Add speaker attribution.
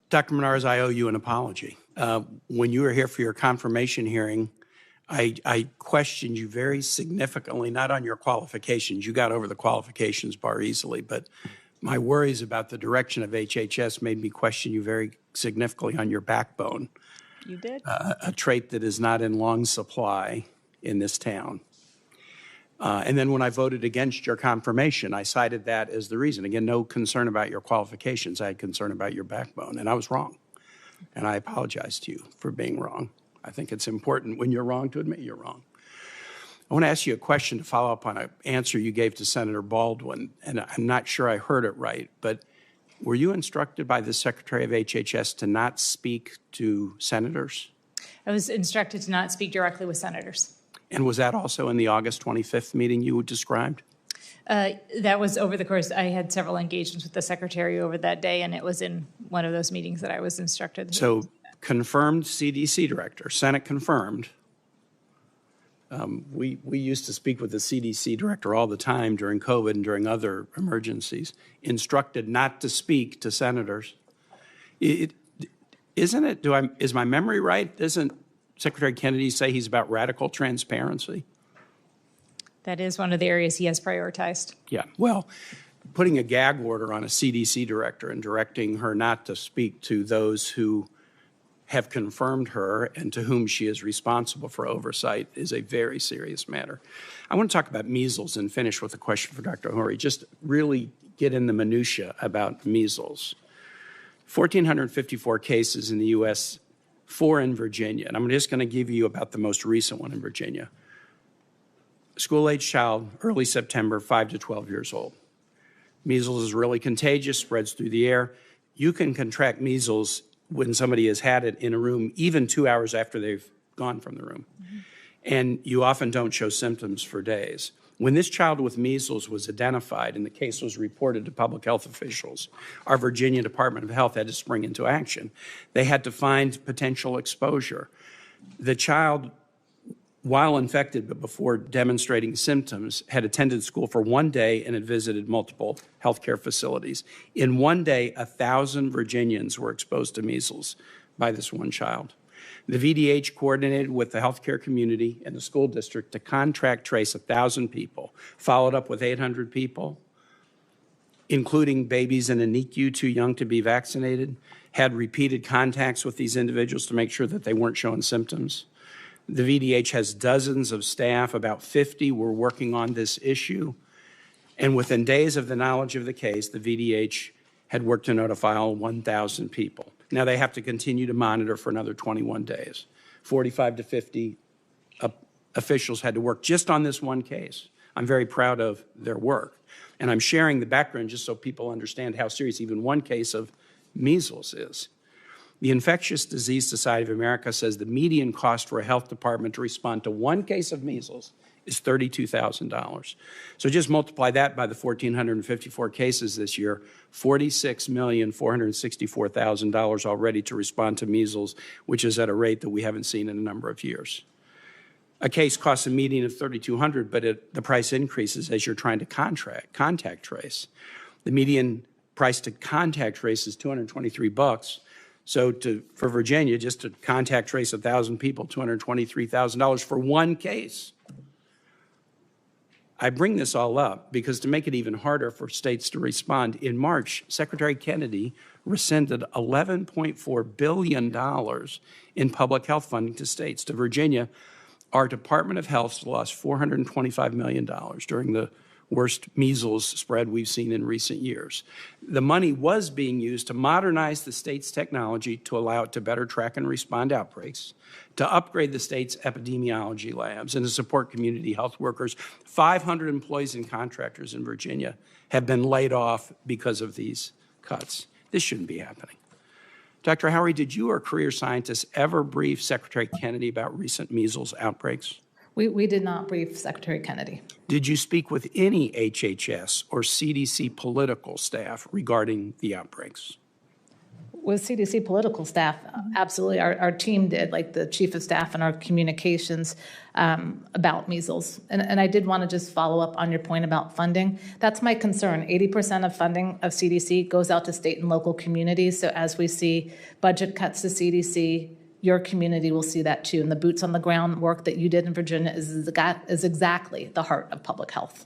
Speaker 1: Dr. Menards, I owe you an apology. When you were here for your confirmation hearing, I questioned you very significantly, not on your qualifications. You got over the qualifications bar easily, but my worries about the direction of HHS made me question you very significantly on your backbone.
Speaker 2: You did?
Speaker 1: A trait that is not in long supply in this town. And then when I voted against your confirmation, I cited that as the reason. Again, no concern about your qualifications. I had concern about your backbone, and I was wrong. And I apologize to you for being wrong. I think it's important when you're wrong to admit you're wrong. I want to ask you a question to follow up on an answer you gave to Senator Baldwin, and I'm not sure I heard it right, but were you instructed by the Secretary of HHS to not speak to senators?
Speaker 2: I was instructed to not speak directly with senators.
Speaker 1: And was that also in the August 25th meeting you described?
Speaker 2: That was over the course. I had several engagements with the Secretary over that day, and it was in one of those meetings that I was instructed.
Speaker 1: So confirmed CDC director, Senate confirmed. We used to speak with the CDC director all the time during COVID and during other emergencies, instructed not to speak to senators. Isn't it, is my memory right? Doesn't Secretary Kennedy say he's about radical transparency?
Speaker 2: That is one of the areas he has prioritized.
Speaker 1: Yeah, well, putting a gag order on a CDC director and directing her not to speak to those who have confirmed her and to whom she is responsible for oversight is a very serious matter. I want to talk about measles and finish with a question for Dr. Ohori. Just really get in the minutia about measles. 1,454 cases in the U.S., 4 in Virginia. And I'm just going to give you about the most recent one in Virginia. School-age child, early September, 5 to 12 years old. Measles is really contagious, spreads through the air. You can contract measles when somebody has had it in a room even 2 hours after they've gone from the room. Mm-hmm. And you often don't show symptoms for days. When this child with measles was identified and the case was reported to public health officials, our Virginia Department of Health had to spring into action. They had to find potential exposure. The child, while infected but before demonstrating symptoms, had attended school for 1 day and had visited multiple healthcare facilities. In 1 day, 1,000 Virginians were exposed to measles by this one child. The VDH coordinated with the healthcare community and the school district to contract trace 1,000 people, followed up with 800 people, including babies in a NICU too young to be vaccinated, had repeated contacts with these individuals to make sure that they weren't showing symptoms. The VDH has dozens of staff, about 50 were working on this issue. And within days of the knowledge of the case, the VDH had worked to notify all 1,000 people. Now they have to continue to monitor for another 21 days. 45 to 50 officials had to work just on this one case. I'm very proud of their work. And I'm sharing the background just so people understand how serious even one case of measles is. The Infectious Disease Society of America says the median cost for a health department to respond to one case of measles is $32,000. So just multiply that by the 1,454 cases this year, $46,464,000 already to respond to measles, which is at a rate that we haven't seen in a number of years. A case costs a median of $3,200, but the price increases as you're trying to contact trace. The median price to contact trace is $223. So for Virginia, just to contact trace 1,000 people, $223,000 for one case. I bring this all up because to make it even harder for states to respond, in March, Secretary Kennedy rescinded $11.4 billion in public health funding to states. To Virginia, our Department of Health lost $425 million during the worst measles spread we've seen in recent years. The money was being used to modernize the state's technology to allow it to better track and respond to outbreaks, to upgrade the state's epidemiology labs, and to support community health workers. 500 employees and contractors in Virginia have been laid off because of these cuts. This shouldn't be happening. Dr. Ohori, did you or career scientists ever brief Secretary Kennedy about recent measles outbreaks?
Speaker 3: We did not brief Secretary Kennedy.
Speaker 1: Did you speak with any HHS or CDC political staff regarding the outbreaks?
Speaker 3: With CDC political staff, absolutely. Our team did, like the chief of staff and our communications about measles. And I did want to just follow up on your point about funding. That's my concern. 80% of funding of CDC goes out to state and local communities. So as we see budget cuts to CDC, your community will see that too. And the boots on the ground work that you did in Virginia is exactly the heart of public health.